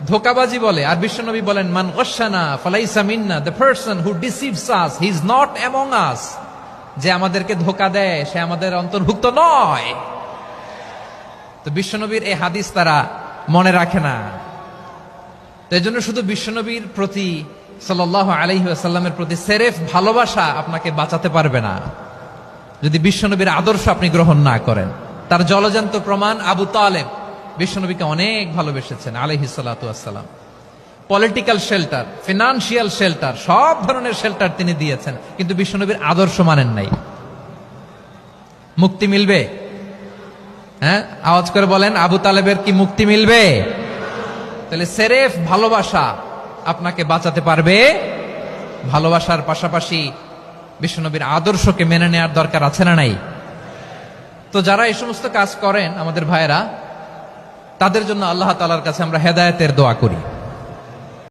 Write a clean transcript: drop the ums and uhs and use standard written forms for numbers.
ধোঁকাবাজি বলে। আর বিশ্বনবী বলেন, মান গাশশানা ফালাইসা মিন্না, the person who deceives us he is not among us. যে আমাদেরকে ধোঁকা দেয় সে আমাদের অন্তর্ভুক্ত নয়। তো বিশ্বনবীর এই হাদিস তারা মনে রাখে না। তো এই জন্য শুধু বিশ্বনবীর প্রতি সাল্লাল্লাহু আলাইহি ওয়াসাল্লামের প্রতি সেরেফ ভালোবাসা আপনাকে বাঁচাতে পারবে না যদি বিশ্বনবীর আদর্শ আপনি গ্রহণ না করেন। তার জলজান্ত প্রমাণ আবু তালেব বিশ্বনবীকে অনেক ভালোবেসেছেন আলাইহিস সালাতু ওয়াসসালাম। পলিটিক্যাল শেল্টার, ফিনান্সিয়াল শেল্টার, সব ধরনের শেল্টার তিনি দিয়েছেন, কিন্তু বিশ্বনবীর আদর্শ মানেন নাই। মুক্তি মিলবে? হ্যাঁ, আওয়াজ করে বলেন, আবু তালেবের কি মুক্তি মিলবে? তাহলে সেরেফ ভালোবাসা আপনাকে বাঁচাতে পারবে। ভালোবাসার পাশাপাশি বিশ্বনবীর আদর্শকে মেনে নেওয়ার দরকার আছে না নাই? তো যারা এই সমস্ত কাজ করেন আমাদের ভাইয়েরা, তাদের জন্য আল্লাহ তাআলার কাছে আমরা হেদায়েতের দোয়া করি।